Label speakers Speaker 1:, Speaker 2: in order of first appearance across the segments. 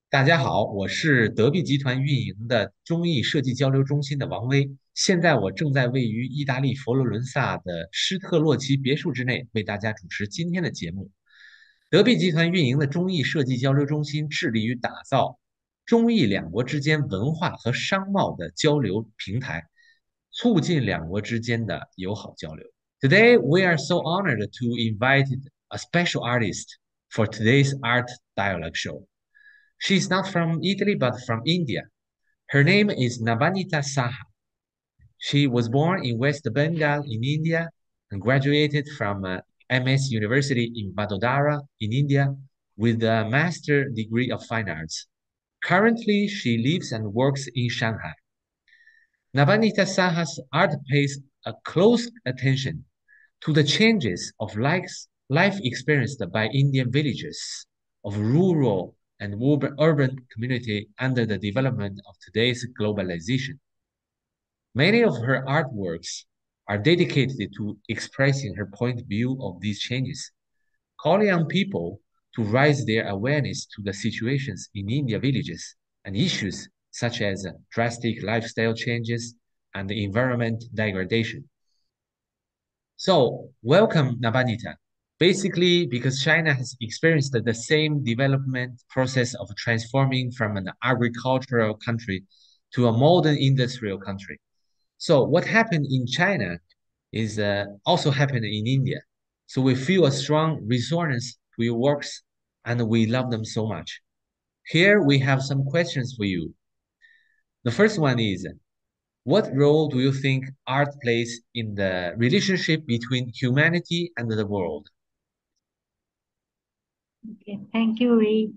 Speaker 1: 大家好，我是德币集团运营的中艺设计交流中心的王威。现在我正在位于意大利佛罗伦萨的施特洛奇别墅之内，为大家主持今天的节目。德币集团运营的中艺设计交流中心致力于打造中意两国之间文化和商贸的交流平台，促进两国之间的友好交流。Today, we are so honored to invite a special artist for today's art dialogue show. She is not from Italy but from India. Her name is Nabanita Saha. She was born in West Bengal in India and graduated from MS University in Vadodara in India with a master degree of fine arts. Currently, she lives and works in Shanghai. Nabanita Saha's art pays a close attention to the changes of life experienced by Indian villages, of rural and urban community under the development of today's globalization. Many of her artworks are dedicated to expressing her point of view of these changes, calling on people to raise their awareness to the situations in India villages and issues such as drastic lifestyle changes and environment degradation. So, welcome, Nabanita. Basically, because China has experienced the same development process of transforming from an agricultural country to a modern industrial country. So, what happened in China is also happened in India. So, we feel a strong resonance to your works and we love them so much. Here, we have some questions for you. The first one is what role do you think art plays in the relationship between humanity and the world?
Speaker 2: Okay, thank you, Ray.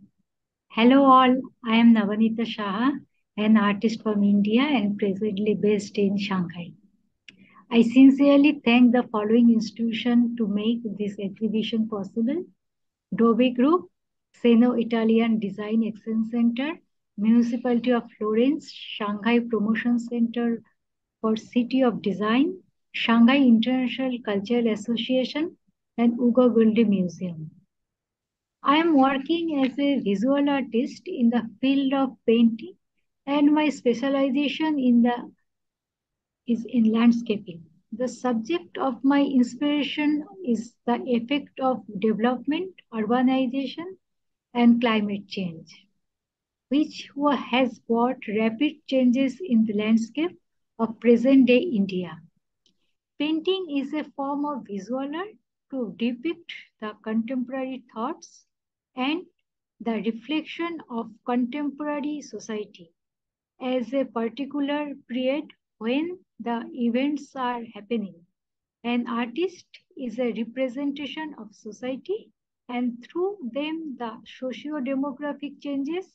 Speaker 2: Hello, all. I am Nabanita Saha, an artist from India and presently based in Shanghai. I sincerely thank the following institution to make this exhibition possible: Dove Group, Seno Italian Design Excellence Center, Municipality of Florence, Shanghai Promotion Center for City of Design, Shanghai International Cultural Association, and Ugo Gulde Museum. I am working as a visual artist in the field of painting, and my specialization is in landscaping. The subject of my inspiration is the effect of development, urbanization, and climate change, which has brought rapid changes in the landscape of present day India. Painting is a form of visual art to depict the contemporary thoughts and the reflection of contemporary society as a particular period when the events are happening. An artist is a representation of society and through them the socio-demographic changes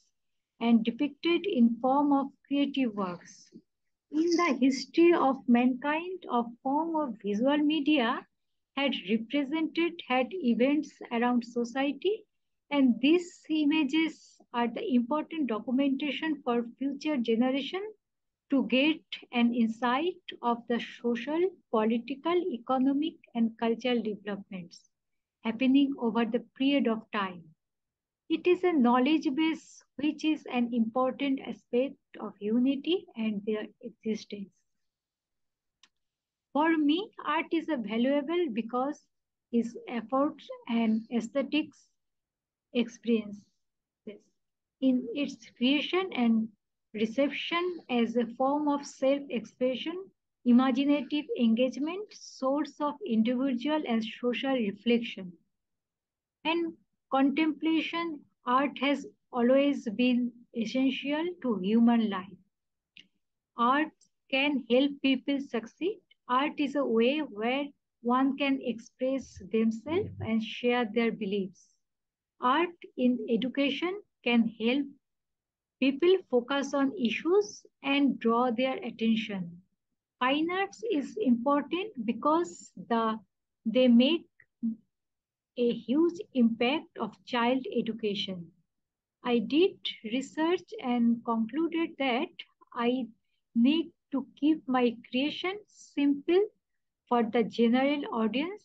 Speaker 2: and depicted in form of creative works. In the history of mankind, a form of visual media had events around society, and these images are the important documentation for future generation to get an insight of the social, political, economic, and cultural developments happening over the period of time. It is a knowledge base which is an important aspect of unity and their existence. For me, art is a valuable because its efforts and aesthetics experiences in its creation and reception as a form of self-expression, imaginative engagement, source of individual and social reflection. And contemplation, art has always been essential to human life. Art can help people succeed. Art is a way where one can express themselves and share their beliefs. Art in education can help people focus on issues and draw their attention. Fine arts is important because they make a huge impact of child education. I did research and concluded that I need to keep my creation simple for the general audience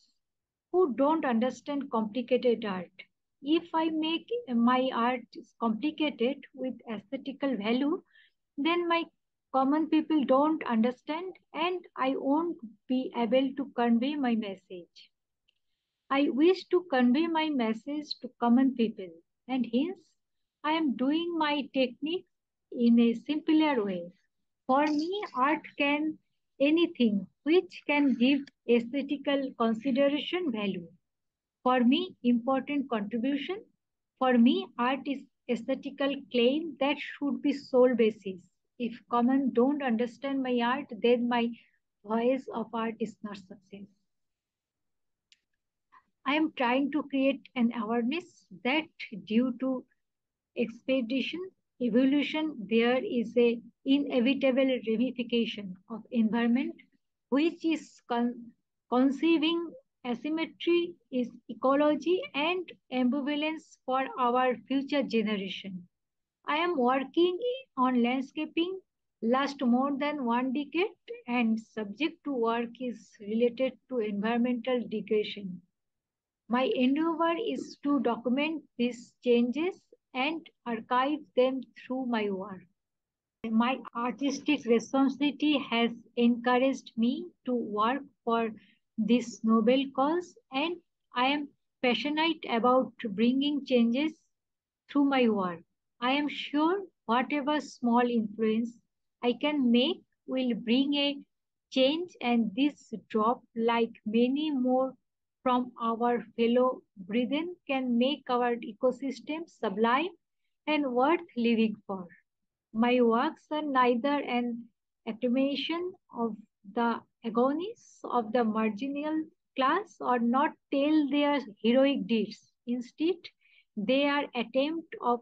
Speaker 2: who don't understand complicated art. If I make my art complicated with aesthetical value, then my common people don't understand and I won't be able to convey my message. I wish to convey my message to common people, and hence I am doing my technique in a simpler way. For me, art can anything which can give aesthetical consideration value. For me, important contribution. For me, art is aesthetical claim that should be sole basis. If common don't understand my art, then my voice of art is not success. I am trying to create an awareness that due to expedition, evolution, there is a inevitable ramification of environment which is conceiving asymmetry is ecology and ambivalence for our future generation. I am working on landscaping last more than 1 decade and subject to work is related to environmental degradation. My endeavor is to document these changes and archive them through my work. My artistic responsibility has encouraged me to work for this noble cause, and I am passionate about bringing changes through my work. I am sure whatever small influence I can make will bring a change, and this drop, like many more from our fellow brethren, can make our ecosystem sublime and worth living for. My works are neither an acclamation of the agonies of the marginal class or not tell their heroic deeds. Instead, they are attempt of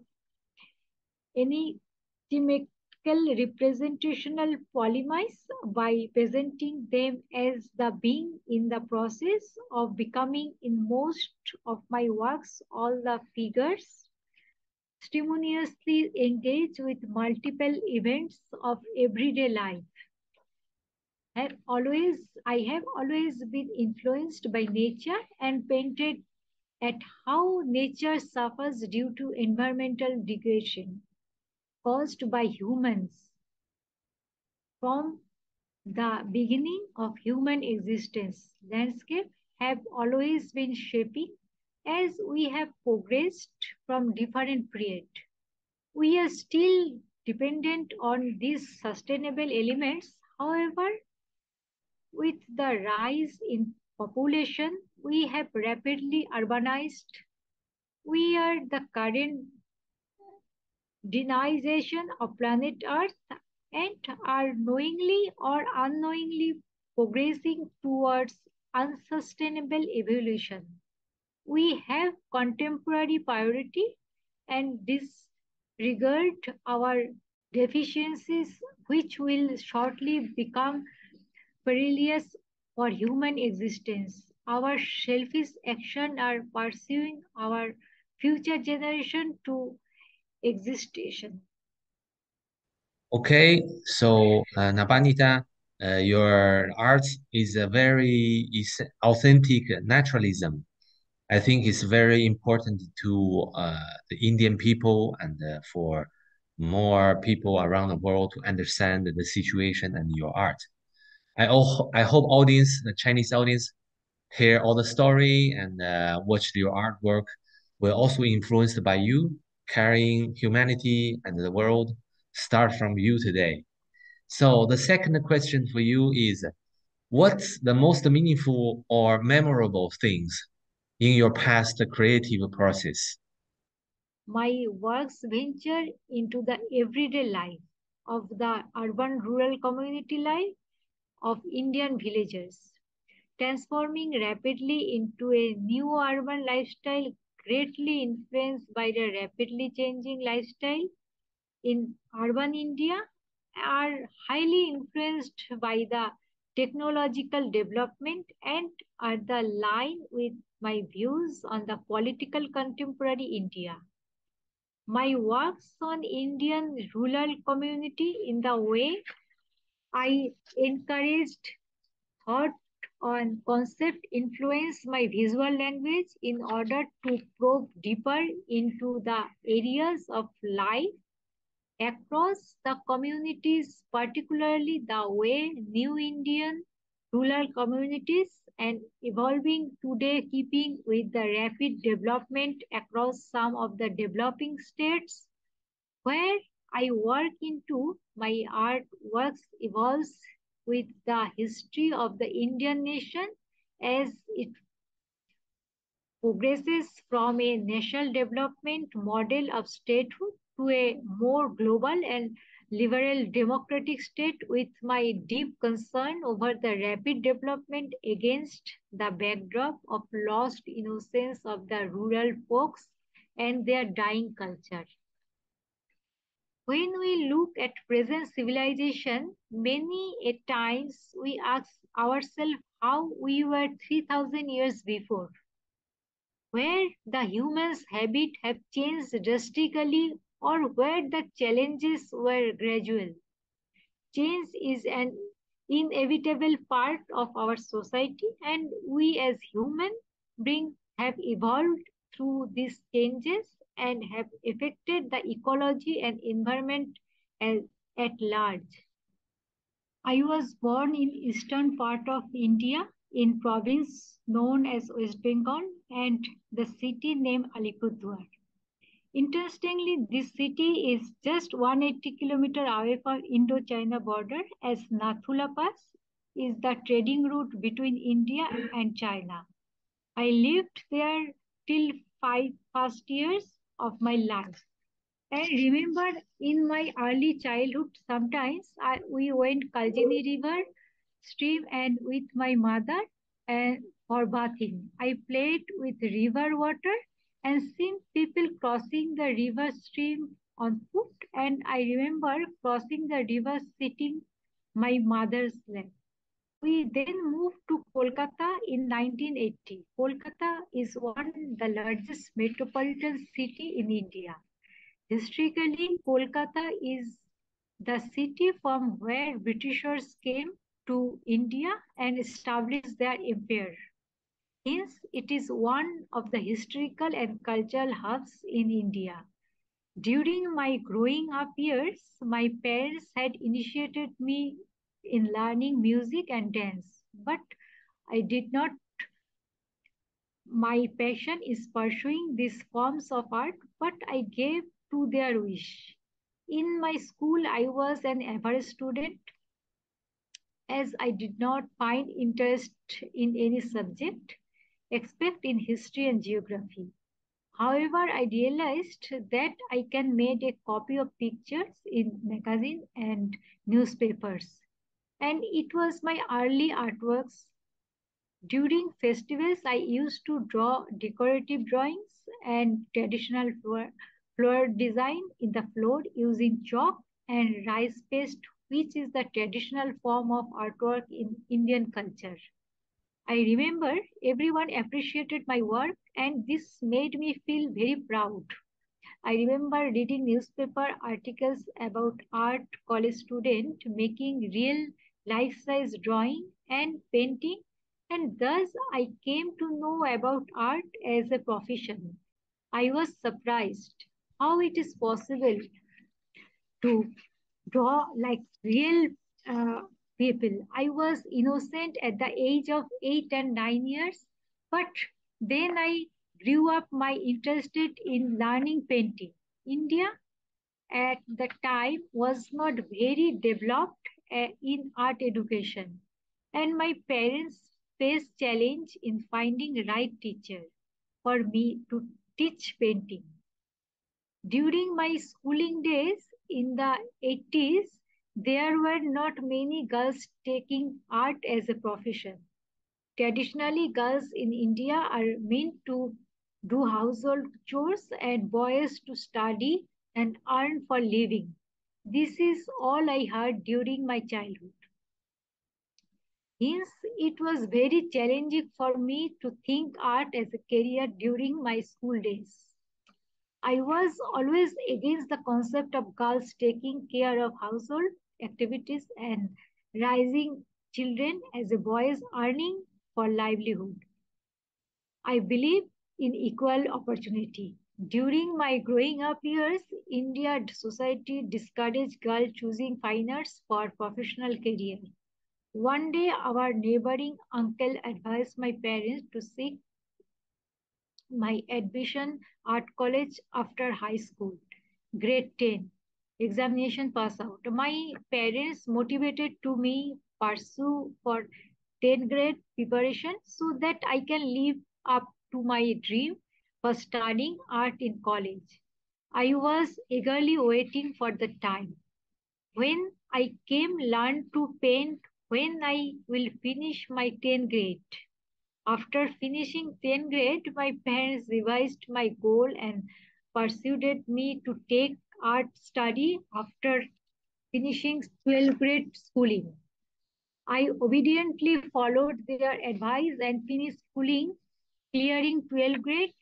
Speaker 2: enigmatical representational polymice by presenting them as the being in the process of becoming in most of my works all the figures stimulously engage with multiple events of everyday life. I have always been influenced by nature and painted at how nature suffers due to environmental degradation caused by humans. From the beginning of human existence, landscape have always been shaping as we have progressed from different periods. We are still dependent on these sustainable elements. However, with the rise in population, we have rapidly urbanized. We are the current denization of planet Earth and are knowingly or unknowingly progressing towards unsustainable evolution. We have contemporary priority and disregard our deficiencies, which will shortly become perilous for human existence. Our selfish action are pursuing our future generation to existation.
Speaker 1: Okay, so Nabanita, your art is a very is authentic naturalism. I think it's very important to the Indian people and for more people around the world to understand the situation and your art. I hope audience, the Chinese audience, hear all the story and watch your artwork will also influenced by you, carrying humanity and the world start from you today. So the second question for you is, what's the most meaningful or memorable things in your past creative process?
Speaker 2: My works venture into the everyday life of the urban rural community life of Indian villagers, transforming rapidly into a new urban lifestyle greatly influenced by the rapidly changing lifestyle in urban India are highly influenced by the technological development and are the line with my views on the political contemporary India. My works on Indian rural community in the way I encouraged thought on concept influenced my visual language in order to probe deeper into the areas of life across the communities, particularly the way New Indian rural communities and evolving today, keeping with the rapid development across some of the developing states where I work into. My artworks evolves with the history of the Indian nation as it progresses from a national development model of statehood to a more global and liberal democratic state, with my deep concern over the rapid development against the backdrop of lost innocence of the rural folks and their dying culture. When we look at present civilization, many a times we ask ourselves how we were 3000 years before, where the human's habit have changed drastically or where the challenges were gradual. Change is an inevitable part of our society, and we as human beings have evolved through these changes and have affected the ecology and environment as, at large. I was born in eastern part of India in province known as West Bengal and the city named Alipurduar. Interestingly, this city is just 180 kilometers away from Indo-China border as Nathula Pass is the trading route between India and China. I lived there till five first years of my life. I remember in my early childhood, sometimes we went Kaljini River stream and with my mother and for bathing. I played with river water and seen people crossing the river stream on foot. And I remember crossing the river sitting my mother's lap. We then moved to Kolkata in 1980. Kolkata is one of the largest metropolitan city in India. Historically, Kolkata is the city from where Britishers came to India and established their empire. Hence, it is one of the historical and cultural hubs in India. During my growing up years, my parents had initiated me in learning music and dance, but I did not. My passion is pursuing these forms of art, but I gave to their wish. In my school, I was an average student as I did not find interest in any subject except in history and geography. However, I realized that I can make a copy of pictures in magazines and newspapers. And it was my early artworks. During festivals, I used to draw decorative drawings and traditional flower design in the floor using chalk and rice paste, which is the traditional form of artwork in Indian culture. I remember everyone appreciated my work, and this made me feel very proud. I remember reading newspaper articles about art college student making real life-size drawing and painting, and thus I came to know about art as a profession. I was surprised how it is possible to draw like real uh, people. I was innocent at the age of 8 and 9 years, but then I grew up my interested in learning painting. India at the time was not very developed in art education, and my parents faced challenge in finding right teacher for me to teach painting. During my schooling days in the 80s, there were not many girls taking art as a profession. Traditionally, girls in India are meant to do household chores and boys to study and earn for living. This is all I heard during my childhood. Hence, it was very challenging for me to think art as a career during my school days. I was always against the concept of girls taking care of household activities and raising children as a boys earning for livelihood. I believe in equal opportunity. During my growing up years, Indian society discouraged girls choosing fine arts for professional career. One day, our neighboring uncle advised my parents to seek my admission art college after high school. Grade 10 examination pass out. My parents motivated to me pursue for 10th grade preparation so that I can live up to my dream for studying art in college. I was eagerly waiting for the time when I came learn to paint when I will finish my 10th grade. After finishing 10th grade, my parents revised my goal and persuaded me to take art study after finishing 12th grade schooling. I obediently followed their advice and finished schooling, clearing 12th grade.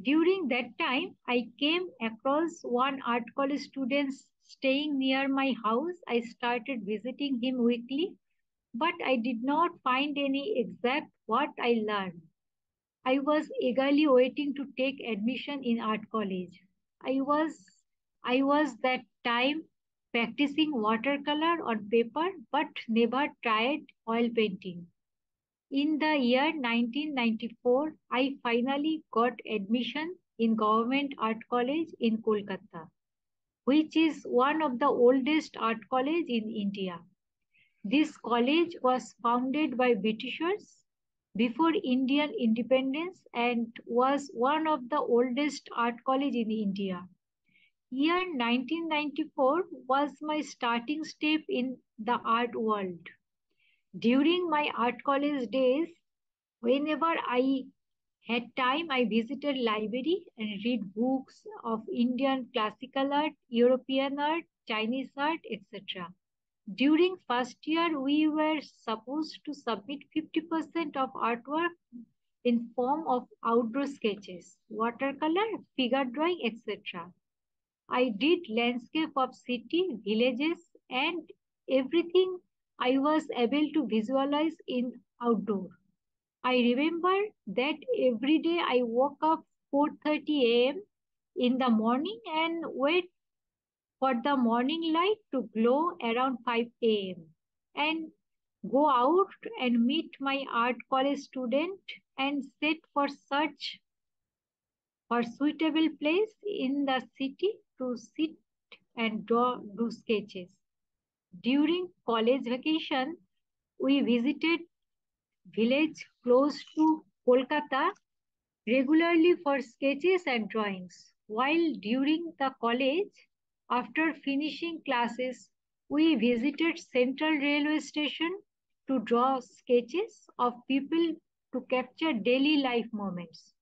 Speaker 2: During that time, I came across one art college student staying near my house. I started visiting him weekly, but I did not find any exact what I learned. I was eagerly waiting to take admission in art college. I was I was that time practicing watercolor on paper but never tried oil painting. In the year 1994, I finally got admission in Government Art College in Kolkata, which is one of the oldest art college in India. This college was founded by Britishers before Indian independence and was one of the oldest art college in India. Year 1994 was my starting step in the art world. During my art college days, whenever I had time, I visited library and read books of Indian classical art, European art, Chinese art, etc. During first year, we were supposed to submit 50% of artwork in form of outdoor sketches, watercolor, figure drawing, etc. I did landscape of city, villages, and everything I was able to visualize in outdoor. I remember that every day I woke up 4:30 a.m. in the morning and wait for the morning light to glow around 5 a.m. and go out and meet my art college student and sit for search for suitable place in the city to sit and do sketches. During college vacation, we visited village close to Kolkata regularly for sketches and drawings. While during the college, after finishing classes, we visited Central Railway Station to draw sketches of people to capture daily life moments.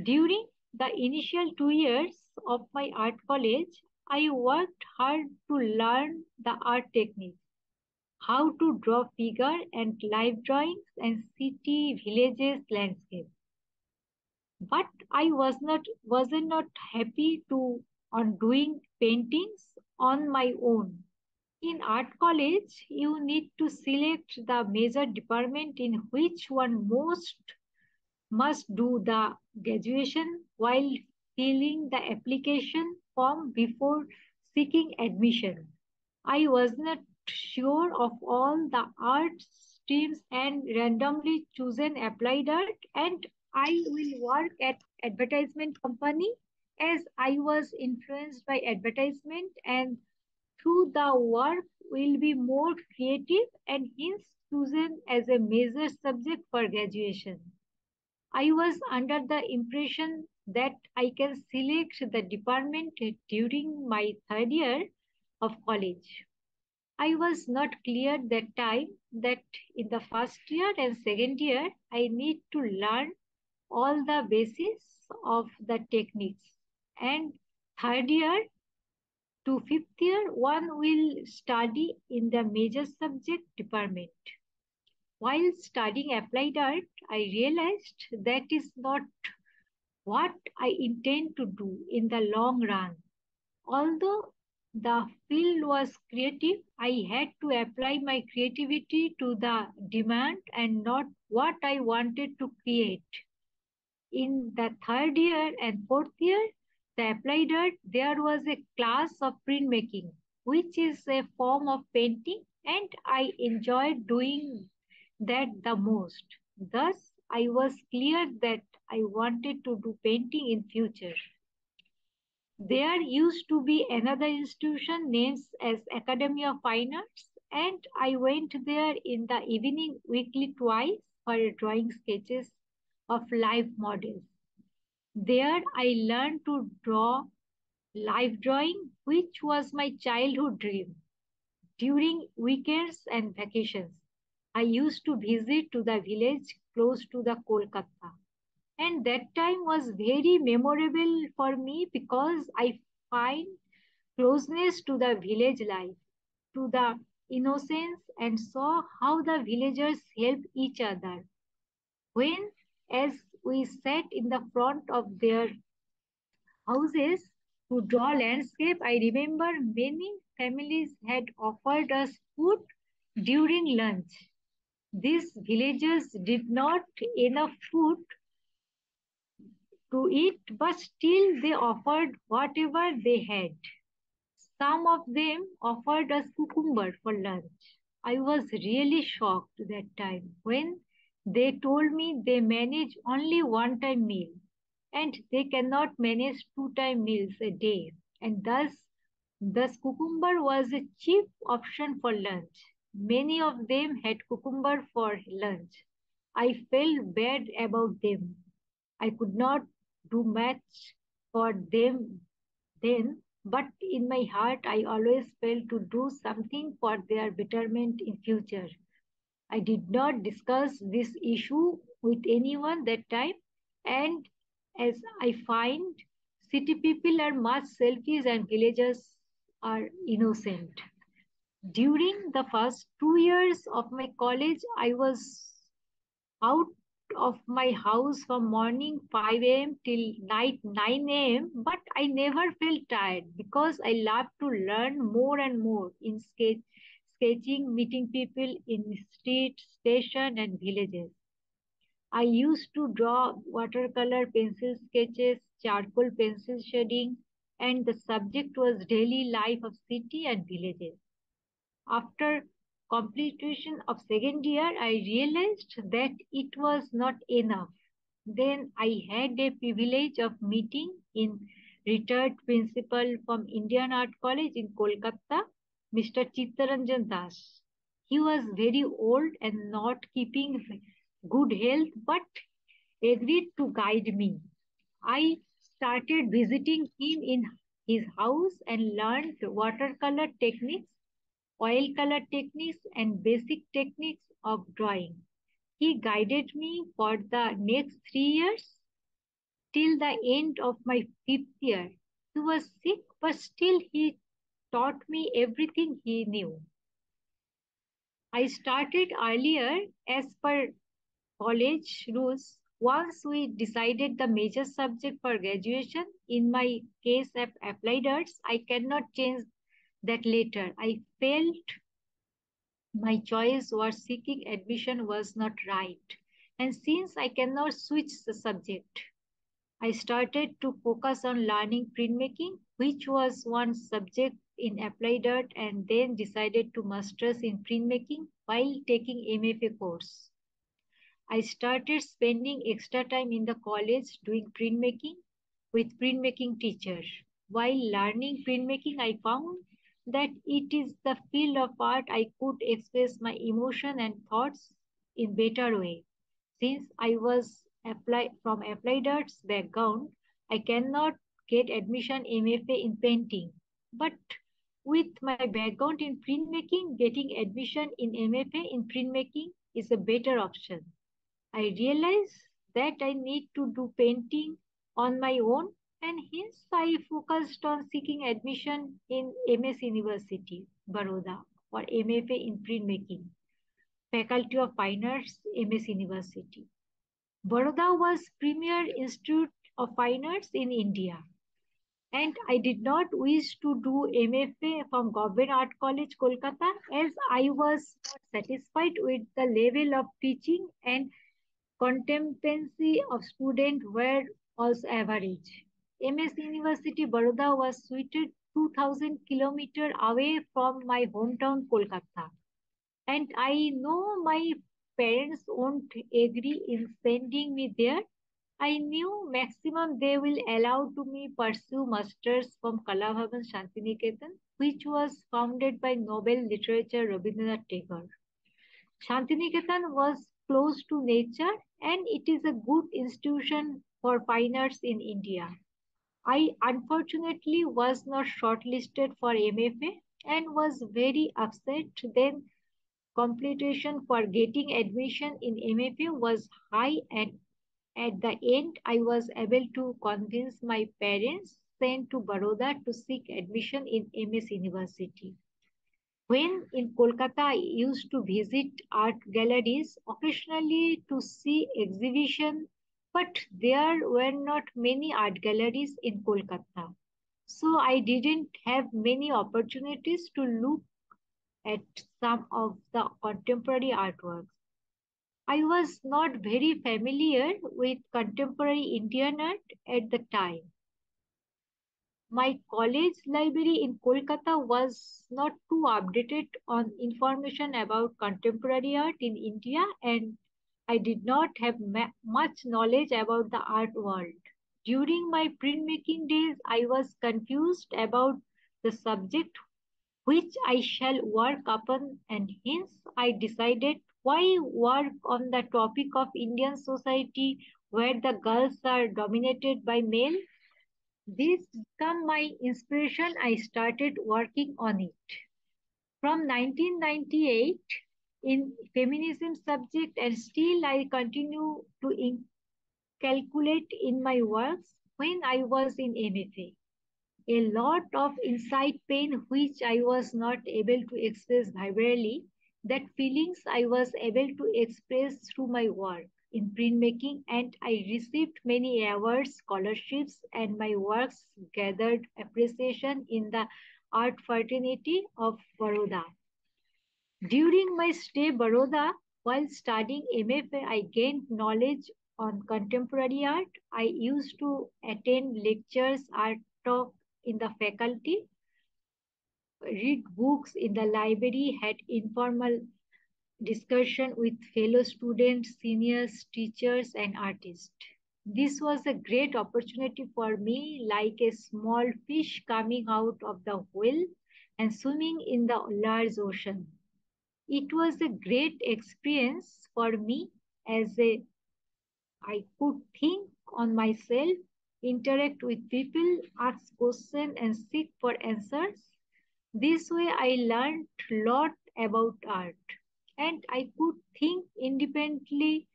Speaker 2: During the initial 2 years of my art college, I worked hard to learn the art technique, how to draw figure and life drawings and city, villages, landscape. But I wasn't not happy to on doing paintings on my own. In art college, you need to select the major department in which one most must do the graduation while filling the application form before seeking admission. I was not sure of all the art streams and randomly chosen applied art and I will work at advertisement company as I was influenced by advertisement and through the work will be more creative and hence chosen as a major subject for graduation. I was under the impression that I can select the department during my third year of college. I was not clear that time that in the first year and second year I need to learn all the basis of the techniques and third year to fifth year one will study in the major subject department. While studying applied art, I realized that is not what I intend to do in the long run. Although The field was creative. I had to apply my creativity to the demand and not what I wanted to create. In the third year and fourth year, the applied art, there was a class of printmaking, which is a form of painting, and I enjoyed doing that the most. Thus, I was clear that I wanted to do painting in future. There used to be another institution named as Academy of Fine Arts, and I went there in the evening weekly twice for drawing sketches of live models. There I learned to draw live drawing, which was my childhood dream. During weekends and vacations, I used to visit to the village close to the Kolkata. And that time was very memorable for me because I find closeness to the village life, to the innocence, and saw how the villagers help each other. When, as we sat in the front of their houses to draw landscape, I remember many families had offered us food during lunch. These villagers did not enough food to eat, but still they offered whatever they had. Some of them offered us cucumber for lunch. I was really shocked that time when they told me they manage only one time meal and they cannot manage two time meals a day, and thus cucumber was a cheap option for lunch. Many of them had cucumber for lunch. I felt bad about them. I could not do much for them then, but in my heart I always felt to do something for their betterment in future. I did not discuss this issue with anyone that time, and as I find city people are much selfish and villagers are innocent. During the first 2 years of my college, I was out of my house from morning 5 a.m. till night 9 a.m. But I never felt tired because I love to learn more and more in sketching, meeting people in street, station, and villages. I used to draw watercolor pencil sketches, charcoal pencil shading, and the subject was daily life of city and villages. After completion of second year, I realized that it was not enough. Then I had a privilege of meeting in retired principal from Indian Art College in Kolkata, Mr. Chittaranjan Das. He was very old and not keeping good health, but agreed to guide me. I started visiting him in his house and learned watercolor techniques, oil color techniques, and basic techniques of drawing. He guided me for the next 3 years till the end of my fifth year. He was sick, but still he taught me everything he knew. I started earlier as per college rules. Once we decided the major subject for graduation, in my case of applied arts, I cannot change that later. I felt my choice was seeking admission was not right. And since I cannot switch the subject, I started to focus on learning printmaking, which was one subject in applied art, and then decided to masters in printmaking while taking MFA course. I started spending extra time in the college doing printmaking with printmaking teacher. While learning printmaking, I found that it is the field of art I could express my emotion and thoughts in better way. Since I was from applied arts background, I cannot get admission MFA in painting. But with my background in printmaking, getting admission in MFA in printmaking is a better option. I realized that I need to do painting on my own, and hence I focused on seeking admission in MS University, Baroda, for MFA in printmaking, Faculty of Fine Arts, MS University. Baroda was premier institute of fine arts in India. And I did not wish to do MFA from Government Art College, Kolkata, as I was not satisfied with the level of teaching and contemporary of students were also average. MS University Baroda was situated 2000 kilometers away from my hometown Kolkata. And I know my parents won't agree in sending me there. I knew maximum they will allow to me pursue masters from Kalabhavan Shantiniketan, which was founded by Nobel literature Rabindranath Tagore. Shantiniketan was close to nature and it is a good institution for fine arts in India. I unfortunately was not shortlisted for MFA and was very upset. Then competition for getting admission in MFA was high, and at the end I was able to convince my parents sent to Baroda to seek admission in MS University. When in Kolkata, I used to visit art galleries occasionally to see exhibition, but there were not many art galleries in Kolkata. So I didn't have many opportunities to look at some of the contemporary artworks. I was not very familiar with contemporary Indian art at the time. My college library in Kolkata was not too updated on information about contemporary art in India, and I did not have much knowledge about the art world. During my printmaking days, I was confused about the subject which I shall work upon, and hence I decided why work on the topic of Indian society where the girls are dominated by male. This became my inspiration. I started working on it. From 1998 in feminism subject, and still I continue to calculate in my works when I was in MFA. A lot of inside pain which I was not able to express verbally, that feelings I was able to express through my work in printmaking, and I received many awards, scholarships, and my works gathered appreciation in the art fraternity of Baroda. During my stay Baroda, while studying MFA, I gained knowledge on contemporary art. I used to attend lectures, art talk in the faculty, read books in the library, had informal discussion with fellow students, seniors, teachers, and artists. This was a great opportunity for me, like a small fish coming out of the whale and swimming in the large ocean. It was a great experience for me as a I could think on myself, interact with people, ask questions and seek for answers. This way I learned a lot about art and I could think independently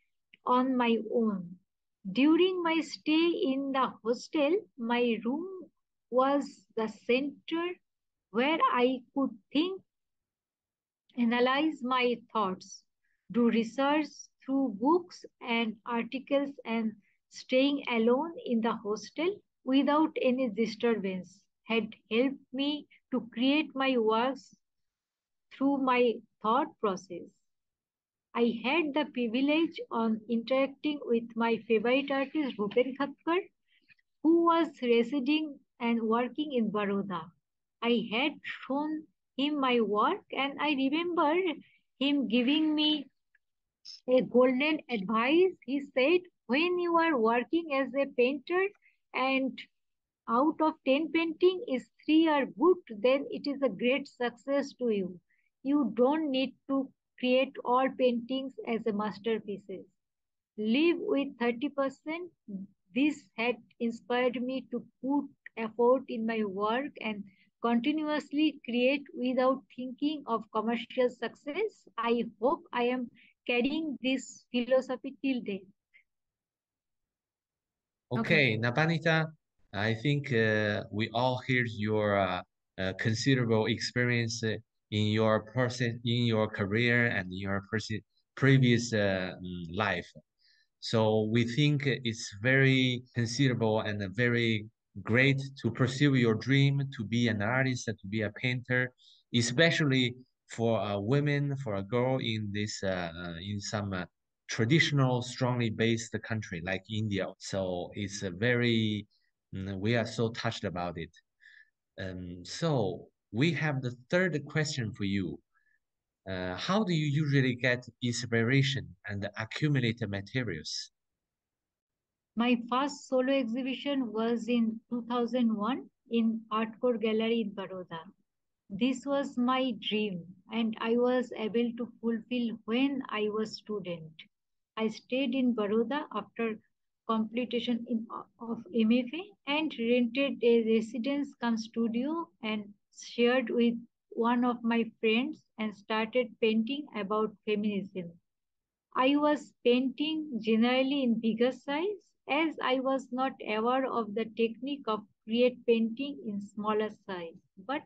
Speaker 2: on my own. During my stay in the hostel, my room was the center where I could think, analyze my thoughts, do research through books and articles, and staying alone in the hostel without any disturbance had helped me to create my works through my thought process. I had the privilege of interacting with my favorite artist Bhupen Khatkar, who was residing and working in Baroda. I had shown him my work, and I remember him giving me a golden advice. He said, when you are working as a painter and out of 10 painting is 3 are good, then it is a great success to you. You don't need to create all paintings as a masterpieces. Live with 30%. This had inspired me to put effort in my work and continuously create without thinking of commercial success. I hope I am carrying this philosophy till date. Okay.
Speaker 1: Okay, Nabanita, I think we all heard your considerable experience in your person, in your career, and in your previous life. So we think it's very considerable and very great to pursue your dream to be an artist, to be a painter, especially for a women, for a girl in in some traditional, strongly based country like India. So it's a we are so touched about it. So we have the third question for you. How do you usually get inspiration and accumulate materials?
Speaker 2: My first solo exhibition was in 2001 in Art Core Gallery in Baroda. This was my dream, and I was able to fulfill when I was student. I stayed in Baroda after of MFA and rented a residence cum studio and shared with one of my friends and started painting about feminism. I was painting generally in bigger size as I was not aware of the technique of create painting in smaller size. But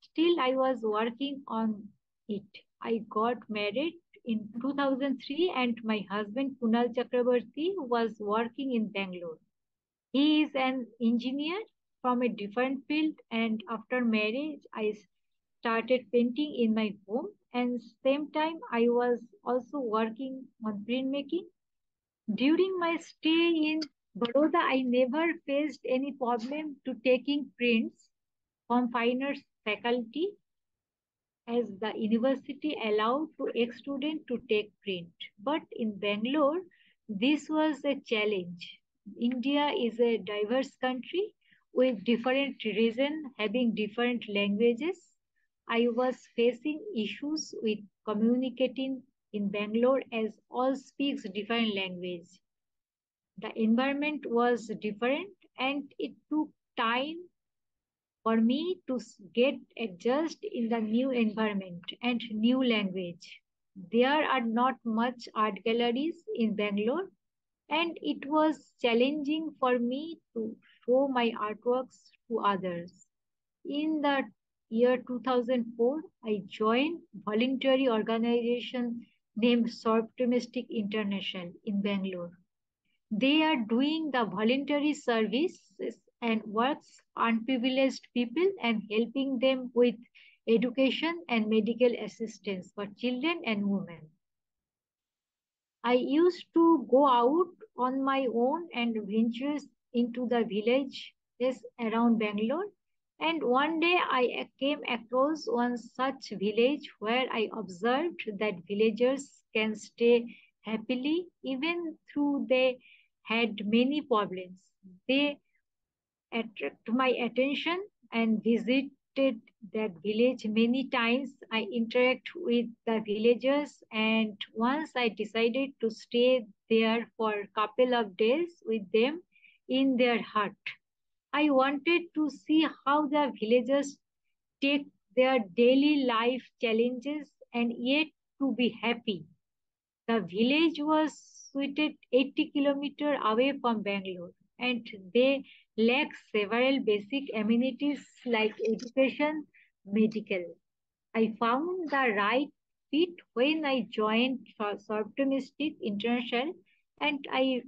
Speaker 2: still I was working on it. I got married in 2003 and my husband Kunal Chakrabarti was working in Bangalore. He is an engineer from a different field and after marriage I started painting in my home and same time I was also working on printmaking. During my stay in Baroda, I never faced any problem to taking prints from fine arts faculty as the university allowed to ex-student to take print. But in Bangalore, this was a challenge. India is a diverse country with different regions having different languages. I was facing issues with communicating in Bangalore as all speaks different language. The environment was different and it took time for me to get adjust in the new environment and new language. There are not much art galleries in Bangalore and it was challenging for me to show my artworks to others. In the year 2004, I joined voluntary organization named Optimistic International in Bangalore. They are doing the voluntary services and works unprivileged people and helping them with education and medical assistance for children and women. I used to go out on my own and venture into the villages around Bangalore. And one day I came across one such village where I observed that villagers can stay happily even though they had many problems. They attracted my attention and visited that village many times. I interact with the villagers and once I decided to stay there for a couple of days with them in their hut. I wanted to see how the villagers take their daily life challenges and yet to be happy. The village was situated 80 kilometers away from Bangalore and they lack several basic amenities like education, medical. I found the right fit when I joined Optimistic International and I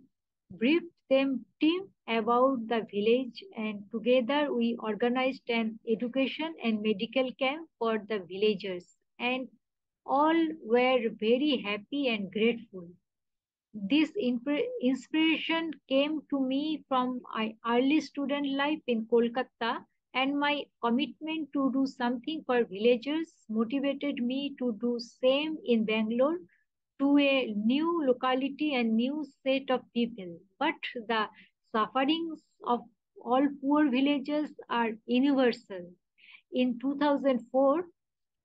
Speaker 2: briefed them team about the village and together we organized an education and medical camp for the villagers and all were very happy and grateful. This inspiration came to me from my early student life in Kolkata, and my commitment to do something for villagers motivated me to do same in Bangalore to a new locality and new set of people. But the sufferings of all poor villagers are universal. In 2004,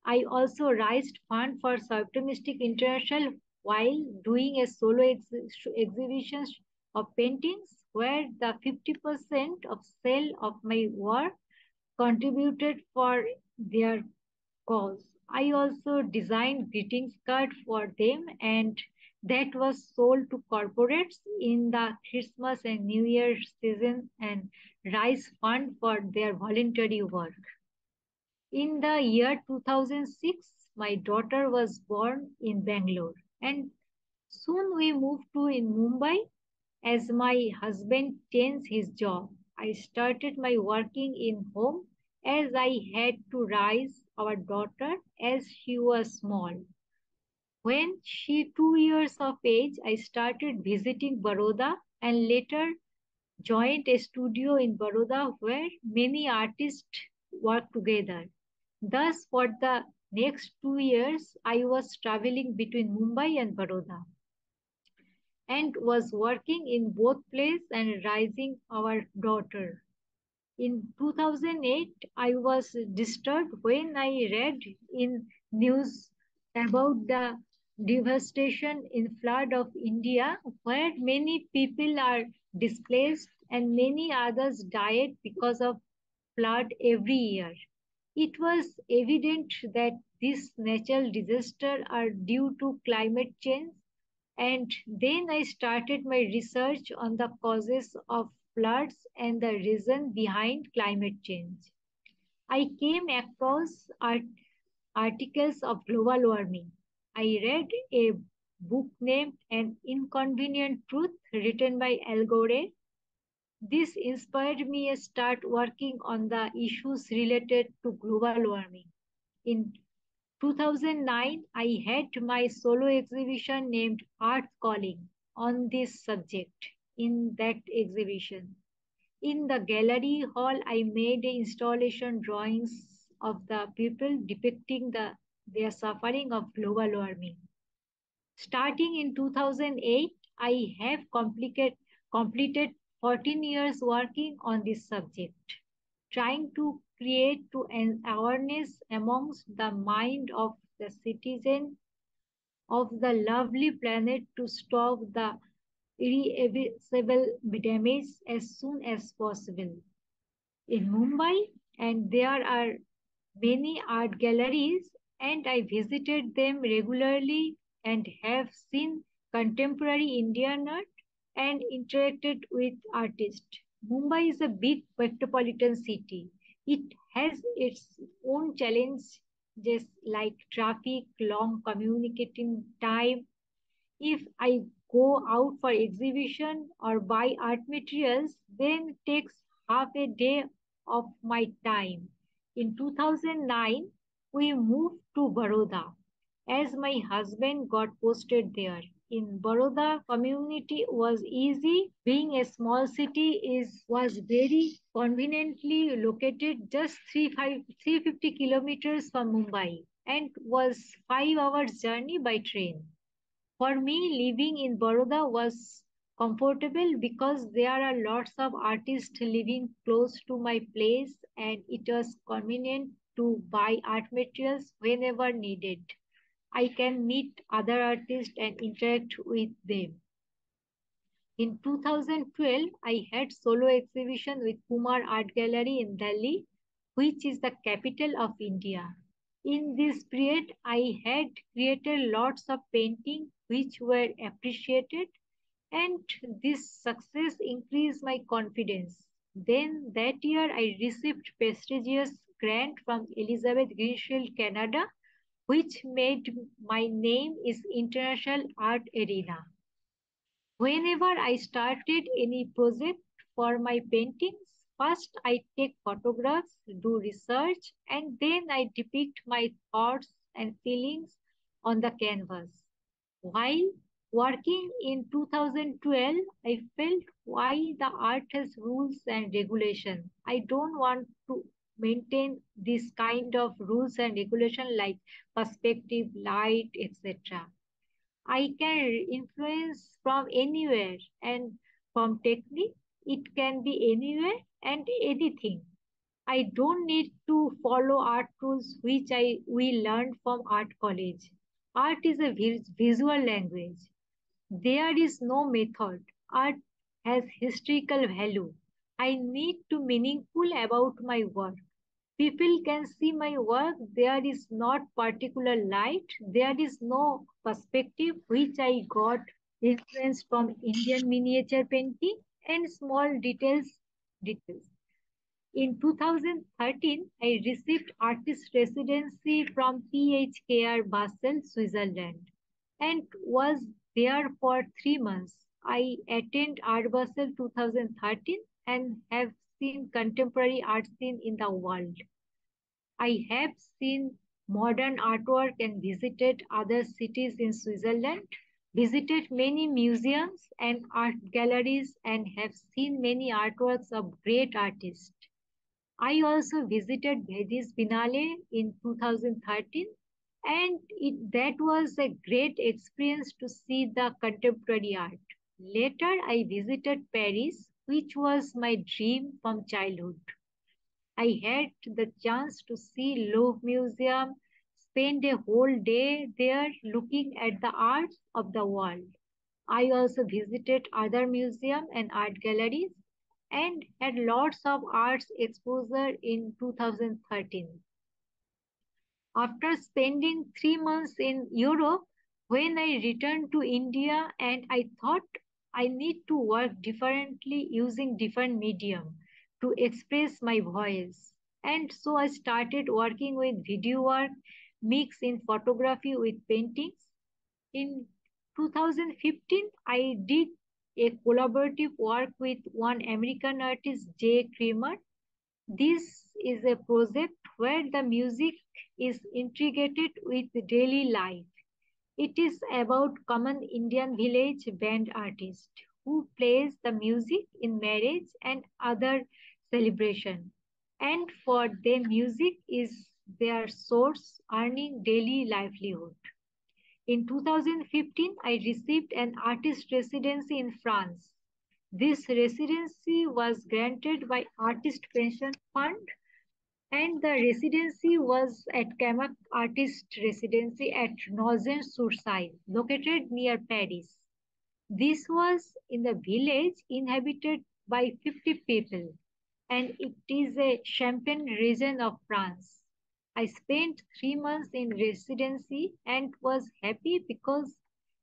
Speaker 2: I also raised funds for Optimistic International while doing a solo exhibition of paintings where the 50% of sale of my work contributed for their cause. I also designed greetings card for them and that was sold to corporates in the Christmas and New Year season and raised fund for their voluntary work. In the year 2006, my daughter was born in Bangalore, and soon we moved to in Mumbai as my husband changed his job. I started my working in home as I had to raise our daughter as she was small. When she 2 years of age, I started visiting Baroda and later joined a studio in Baroda where many artists work together. Thus, for the next 2 years, I was traveling between Mumbai and Baroda and was working in both places and raising our daughter. In 2008, I was disturbed when I read in news about the devastation in flood of India, where many people are displaced and many others died because of flood every year. It was evident that these natural disasters are due to climate change, and then I started my research on the causes of floods and the reason behind climate change. I came across articles of global warming. I read a book named An Inconvenient Truth written by Al Gore. This inspired me to start working on the issues related to global warming. In 2009, I had my solo exhibition named Art Calling on this subject. In that exhibition, in the gallery hall, I made installation drawings of the people depicting their suffering of global warming. Starting in 2008, I have completed 14 years working on this subject, trying to create to an awareness amongst the mind of the citizen of the lovely planet to stop the irreversible damage as soon as possible. In Mumbai, and there are many art galleries, and I visited them regularly and have seen contemporary Indian art and interacted with artists. Mumbai is a big metropolitan city. It has its own challenges like traffic, long communicating time. If I go out for exhibition or buy art materials, then it takes half a day of my time. In 2009, we moved to Baroda as my husband got posted there. In Baroda, community was easy. Being a small city is was very conveniently located just 350 kilometers from Mumbai and was 5 hours journey by train. For me, living in Baroda was comfortable because there are lots of artists living close to my place and it was convenient to buy art materials whenever needed. I can meet other artists and interact with them. In 2012, I had solo exhibition with Kumar Art Gallery in Delhi, which is the capital of India. In this period, I had created lots of paintings which were appreciated, and this success increased my confidence. Then that year, I received prestigious grant from Elizabeth Greenfield, Canada, which made my name is international art arena. Whenever I started any project for my paintings, first I take photographs, do research, and then I depict my thoughts and feelings on the canvas. While working in 2012, I felt why the art has rules and regulation. I don't want to maintain this kind of rules and regulation like perspective, light, etc. I can influence from anywhere and from technique, it can be anywhere and anything. I don't need to follow art rules which we learned from art college. Art is a visual language. There is no method. Art has historical value. I need to meaningful about my work. People can see my work. There is not particular light. There is no perspective which I got influence from Indian miniature painting and small details. In 2013, I received artist residency from PHKR Basel, Switzerland, and was there for 3 months. I attended Art Basel 2013 and have seen contemporary art scene in the world. I have seen modern artwork and visited other cities in Switzerland, visited many museums and art galleries, and have seen many artworks of great artists. I also visited Venice Biennale in 2013, and that was a great experience to see the contemporary art. Later, I visited Paris, which was my dream from childhood. I had the chance to see Louvre Museum, spend a whole day there looking at the arts of the world. I also visited other museums and art galleries and had lots of arts exposure in 2013. After spending 3 months in Europe, when I returned to India and I thought I need to work differently using different medium to express my voice. And so I started working with video work, mix in photography with paintings. In 2015, I did a collaborative work with one American artist, Jay Kramer. This is a project where the music is integrated with daily life. It is about common Indian village band artist who plays the music in marriage and other celebration. And for them music is their source earning daily livelihood. In 2015, I received an artist residency in France. This residency was granted by Artist Pension Fund, and the residency was at Camac Artist Residency at Nogent-sur-Seine, located near Paris. This was in the village inhabited by 50 people, and it is a Champagne region of France. I spent 3 months in residency and was happy because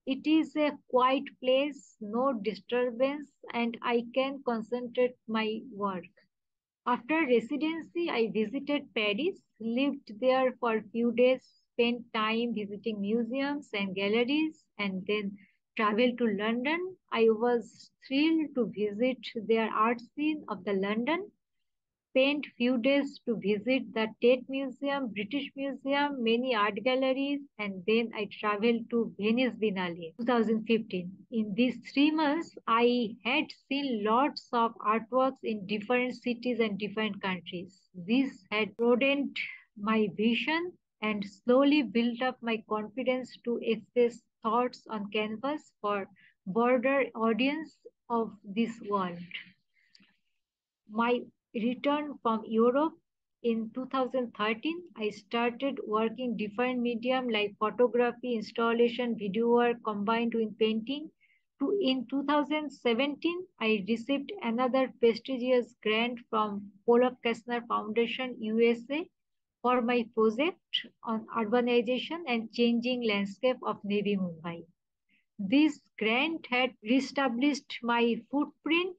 Speaker 2: it is a quiet place, no disturbance, and I can concentrate my work. After residency, I visited Paris, lived there for a few days, spent time visiting museums and galleries, and then traveled to London. I was thrilled to visit their art scene of the London, spent few days to visit the Tate Museum, British Museum, many art galleries, and then I traveled to Venice Biennale 2015. In these 3 months, I had seen lots of artworks in different cities and different countries. This had broadened my vision and slowly built up my confidence to express thoughts on canvas for broader audience of this world. My return from Europe in 2013, I started working different medium like photography, installation, video work combined with painting. In 2017, I received another prestigious grant from Pollock Kastner Foundation USA for my project on urbanization and changing landscape of Navi Mumbai. This grant had reestablished my footprint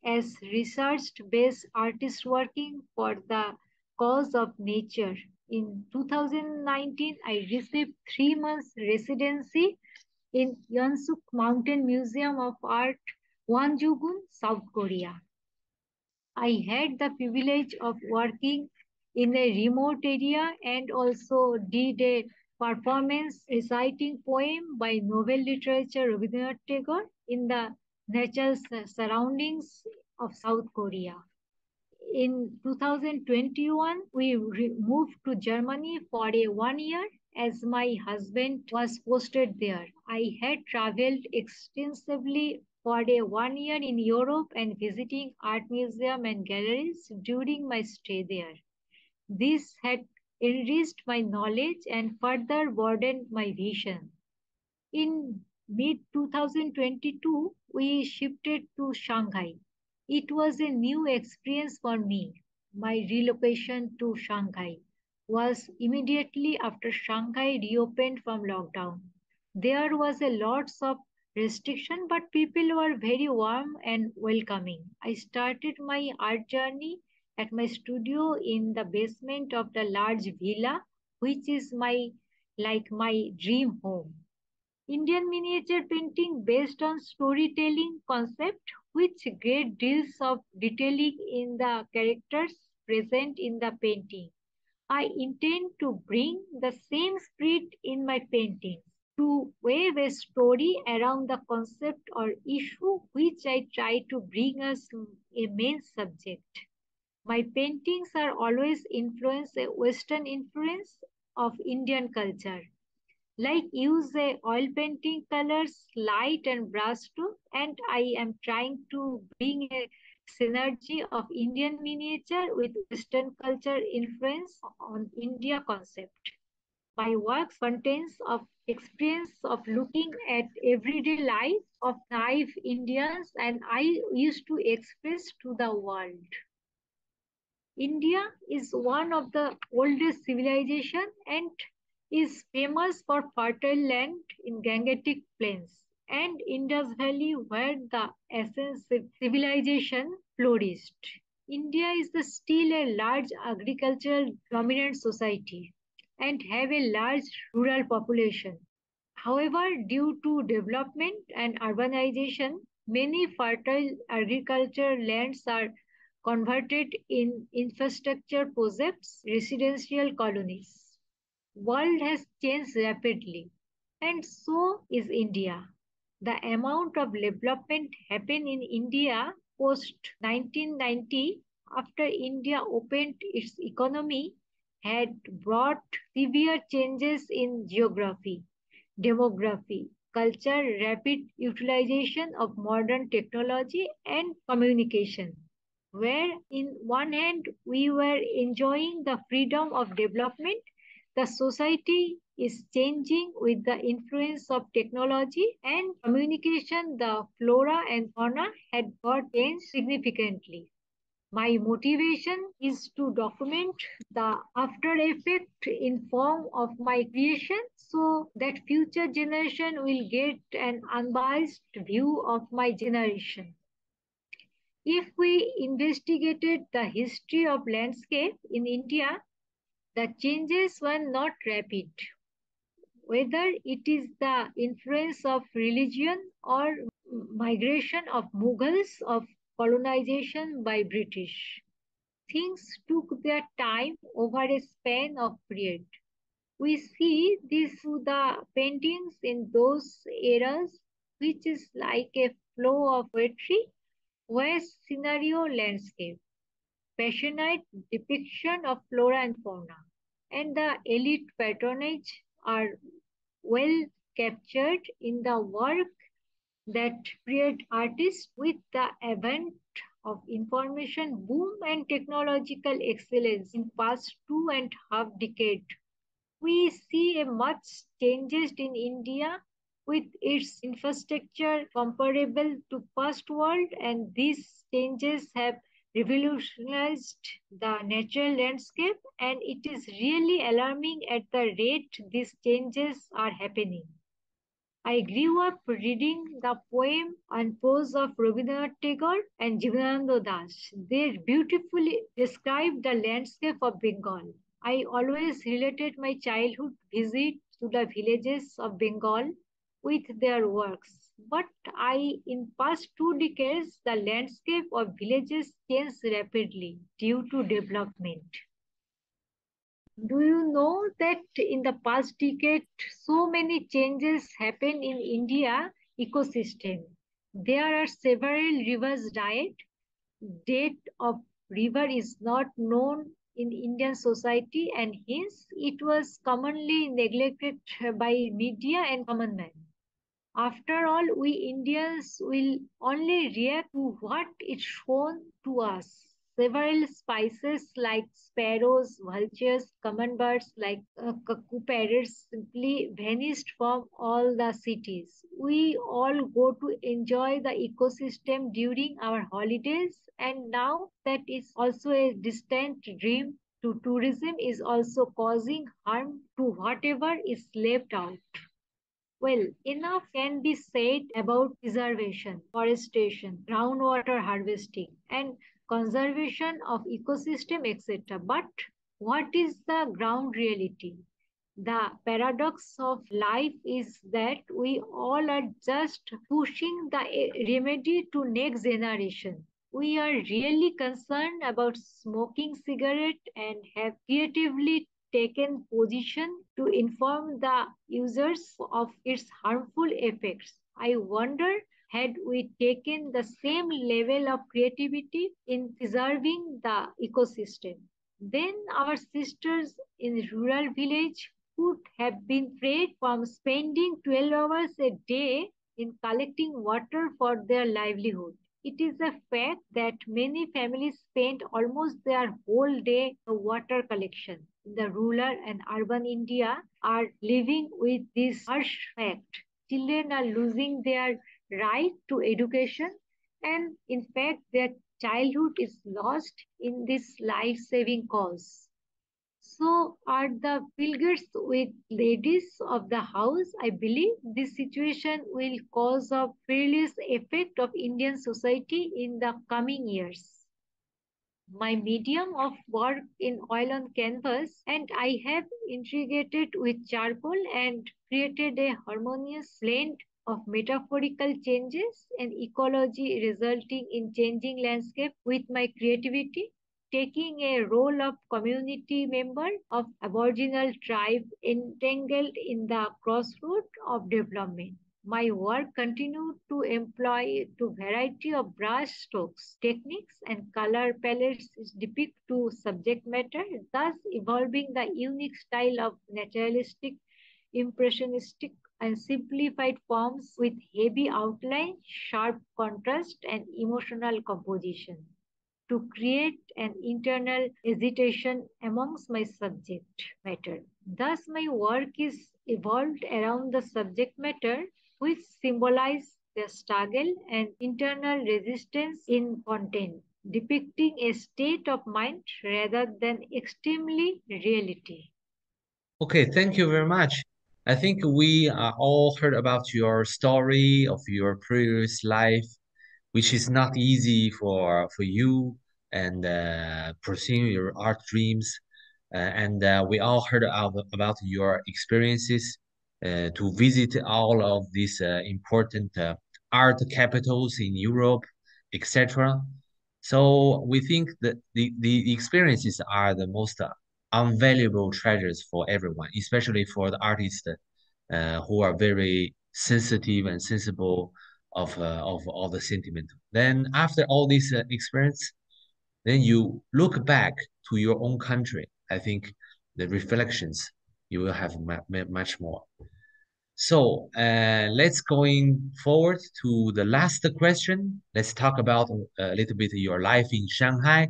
Speaker 2: as research-based artist working for the cause of nature. In 2019, I received 3 months residency in Yeonsuk Mountain Museum of Art, Wonjugun, South Korea. I had the privilege of working in a remote area and also did a performance reciting poem by novel literature Rabindranath Tagore in the natural surroundings of South Korea. In 2021, we moved to Germany for a 1 year as my husband was posted there. I had traveled extensively for a 1 year in Europe and visiting art museums and galleries during my stay there. This had enriched my knowledge and further broadened my vision. In mid 2022, we shifted to Shanghai. It was a new experience for me. My relocation to Shanghai was immediately after Shanghai reopened from lockdown. There was a lots of restriction, but people were very warm and welcoming. I started my art journey at my studio in the basement of the large villa, which is my dream home. Indian miniature painting based on storytelling concept, which great deals of detailing in the characters present in the painting. I intend to bring the same spirit in my paintings, to weave a story around the concept or issue which I try to bring as a main subject. My paintings are always influenced a Western influence of Indian culture. Like use a oil painting colors, light and brushstroke, and I am trying to bring a synergy of Indian miniature with Western culture influence on India concept. My works contains of experience of looking at everyday life of naive Indians and I used to express to the world. India is one of the oldest civilization and is famous for fertile land in Gangetic plains and Indus Valley where the essence civilization flourished. India is still a large agricultural dominant society and have a large rural population. However, due to development and urbanization, many fertile agricultural lands are converted in infrastructure projects, residential colonies. World has changed rapidly, and so is India. The amount of development happened in India post 1990 after India opened its economy had brought severe changes in geography, demography, culture, rapid utilization of modern technology and communication. Where in one hand we were enjoying the freedom of development, the society is changing with the influence of technology and communication. The flora and fauna had got changed significantly. My motivation is to document the after effect in form of my creation so that future generation will get an unbiased view of my generation. If we investigated the history of landscape in India, the changes were not rapid. Whether it is the influence of religion or migration of Mughals of colonization by British. Things took their time over a span of period. We see this through the paintings in those eras, which is like a flow of poetry, where scenario landscape, passionate depiction of flora and fauna, and the elite patronage are well captured in the work that period artists with the advent of information boom and technological excellence in past 2.5 decades. We see a much changes in India with its infrastructure comparable to first world and these changes have revolutionized the natural landscape and it is really alarming at the rate these changes are happening. I grew up reading the poem and prose of Rabindranath Tagore and Jivanananda Das. They beautifully describe the landscape of Bengal. I always related my childhood visit to the villages of Bengal with their works. But in past 2 decades, the landscape of villages changed rapidly due to development. Do you know that in the past decade, so many changes happen in India ecosystem? There are several rivers died. Date of river is not known in Indian society and hence it was commonly neglected by media and common man. After all, we Indians will only react to what is shown to us. Several spices like sparrows, vultures, common birds like cuckoo parrots simply vanished from all the cities. We all go to enjoy the ecosystem during our holidays and now that is also a distant dream to tourism is also causing harm to whatever is left out. Well, enough can be said about preservation, forestation, groundwater harvesting, and conservation of ecosystem, etc. But what is the ground reality? The paradox of life is that we all are just pushing the remedy to next generation. We are really concerned about smoking cigarette and have creatively taken position to inform the users of its harmful effects. I wonder, had we taken the same level of creativity in preserving the ecosystem, then our sisters in rural village would have been freed from spending 12 hours a day in collecting water for their livelihood. It is a fact that many families spend almost their whole day in water collection. In the rural and urban India are living with this harsh fact. Children are losing their right to education, and in fact their childhood is lost in this life-saving cause. So are the pilgrims with ladies of the house. I believe this situation will cause a perilous effect of Indian society in the coming years. My medium of work in oil on canvas, and I have integrated with charcoal and created a harmonious blend of metaphorical changes and ecology resulting in changing landscape with my creativity, taking a role of community member of Aboriginal tribe entangled in the crossroad of development. My work continued to employ to variety of brush strokes, techniques, and color palettes depict to subject matter, thus evolving the unique style of naturalistic, impressionistic, and simplified forms with heavy outline, sharp contrast, and emotional composition to create an internal hesitation amongst my subject matter. Thus, my work is evolved around the subject matter, which symbolize the struggle and internal resistance in content, depicting a state of mind rather than extremely reality.
Speaker 1: Okay, thank you very much. I think we all heard about your story of your previous life, which is not easy for you and pursuing your art dreams. And we all heard about your experiences to visit all of these important art capitals in Europe, etc. So we think that the experiences are the most unvaluable treasures for everyone, especially for the artists who are very sensitive and sensible of all the sentiment. Then after all this experience, then you look back to your own country. I think the reflections you will have much more. So let's going forward to the last question. Let's talk about a little bit your life in Shanghai.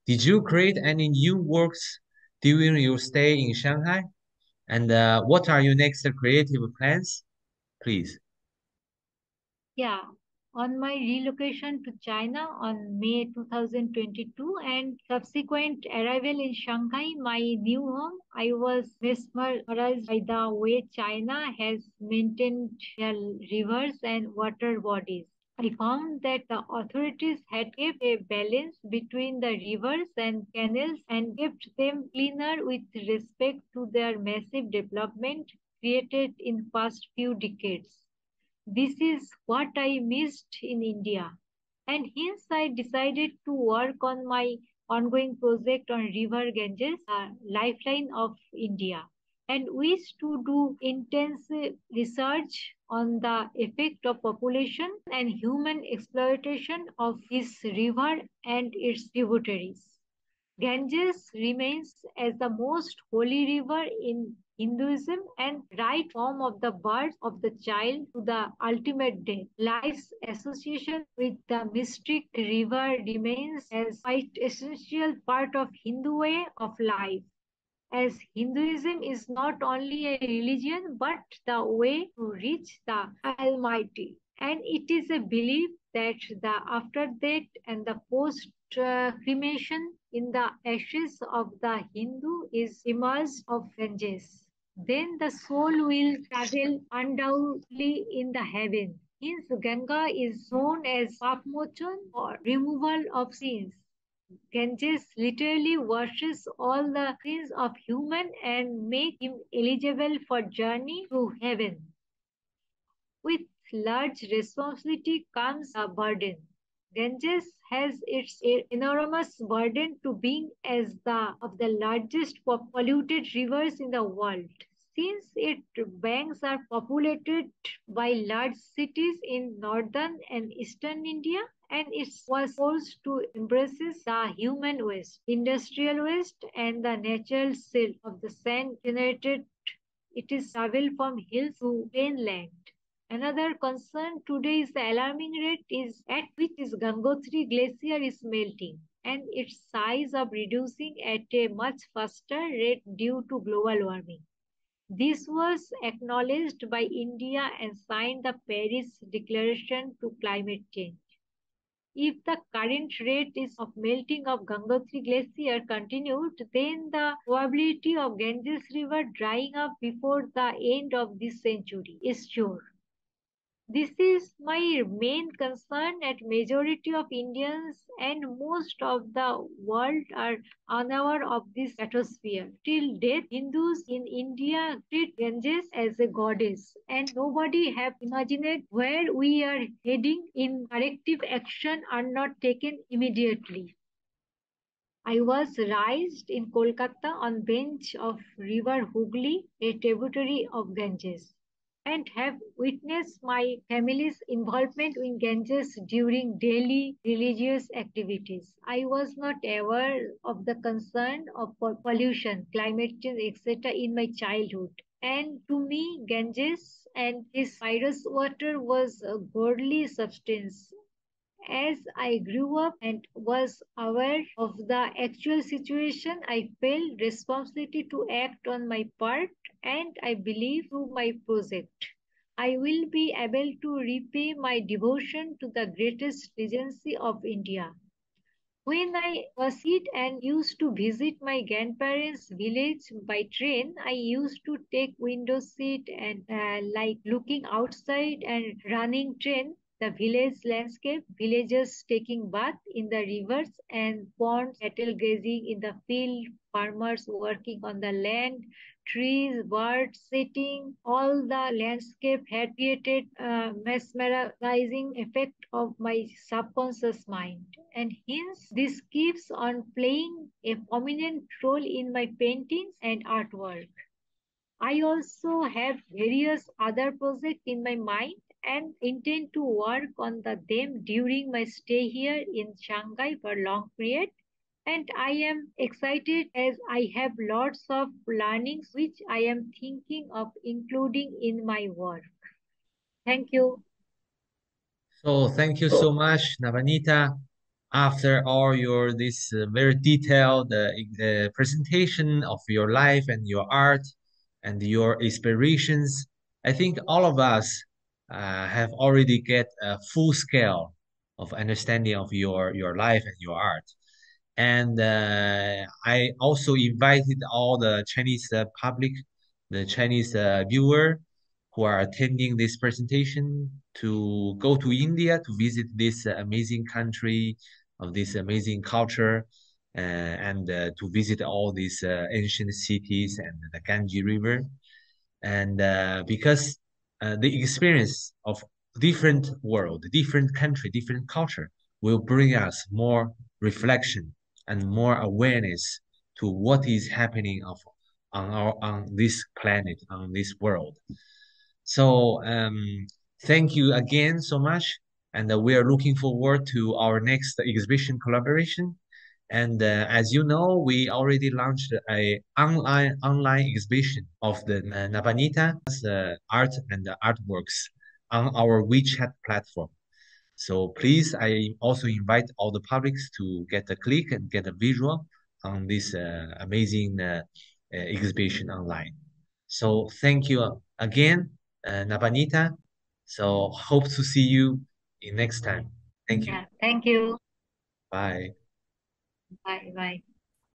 Speaker 1: Did you create any new works during your stay in Shanghai? And what are your next creative plans? Please.
Speaker 2: Yeah, on my relocation to China on May 2022 and subsequent arrival in Shanghai, my new home, I was mesmerized by the way China has maintained their rivers and water bodies. I found that the authorities had kept a balance between the rivers and canals and kept them cleaner with respect to their massive development created in past few decades. This is what I missed in India. And hence I decided to work on my ongoing project on River Ganges, a lifeline of India, and wish to do intensive research on the effect of population and human exploitation of this river and its tributaries. Ganges remains as the most holy river in Hinduism and right form of the birth of the child to the ultimate death. Life's association with the mystic river remains as quite essential part of Hindu way of life, as Hinduism is not only a religion but the way to reach the Almighty. And it is a belief that the after death and the post cremation in the ashes of the Hindu is immersed of Ganges. Then the soul will travel undoubtedly in the heaven. Hence, Ganga is known as Papmochan or removal of sins. Ganges literally washes all the sins of human and make him eligible for journey to heaven. With large responsibility comes a burden. Ganges has its enormous burden to being as the of the largest polluted rivers in the world. Since its banks are populated by large cities in northern and eastern India, and it was forced to embrace the human waste, industrial waste, and the natural silt of the sand generated. It is travel from hills to plainland. Another concern today is the alarming rate is at which this Gangotri glacier is melting and its size of reducing at a much faster rate due to global warming. This was acknowledged by India and signed the Paris Declaration to Climate Change. If the current rate is of melting of Gangotri glacier continued, then the probability of Ganges river drying up before the end of this century is sure. This is my main concern at majority of Indians and most of the world are unaware of this atmosphere. Till date, Hindus in India treat Ganges as a goddess and nobody have imagined where we are heading in corrective action are not taken immediately. I was raised in Kolkata on bench of river Hooghly, a tributary of Ganges, and have witnessed my family's involvement in Ganges during daily religious activities. I was not aware of the concern of pollution, climate change, etc. in my childhood. And to me, Ganges and his virus water was a godly substance as I grew up and was aware of the actual situation, I felt responsibility to act on my part and I believe through my project. I will be able to repay my devotion to the greatest regency of India. When I was kid and used to visit my grandparents' village by train, I used to take window seat and like looking outside and running train, the village landscape, villagers taking bath in the rivers and ponds, cattle grazing in the field, farmers working on the land, trees, birds sitting, all the landscape had created a mesmerizing effect of my subconscious mind. And hence, this keeps on playing a prominent role in my paintings and artwork. I also have various other projects in my mind and intend to work on them during my stay here in Shanghai for a long period. And I am excited as I have lots of learnings which I am thinking of including in my work. Thank you.
Speaker 1: So thank you so much, Nabanita. After all your this very detailed presentation of your life and your art and your inspirations, I think all of us have already get a full scale of understanding of your life and your art. And I also invited all the Chinese public, the Chinese viewer who are attending this presentation to go to India to visit this amazing country of this amazing culture and to visit all these ancient cities and the Ganges River. And because the experience of different world, different country, different culture will bring us more reflection and more awareness to what is happening on this planet, on this world. So thank you again so much, and we are looking forward to our next exhibition collaboration. And as you know, we already launched a online exhibition of the Nabanita's art and artworks on our WeChat platform. So please, I also invite all the publics to get a click and get a visual on this amazing exhibition online. So thank you again, Nabanita. So hope to see you in next time. Thank you.
Speaker 2: Yeah, thank you.
Speaker 1: Bye.
Speaker 2: Bye bye.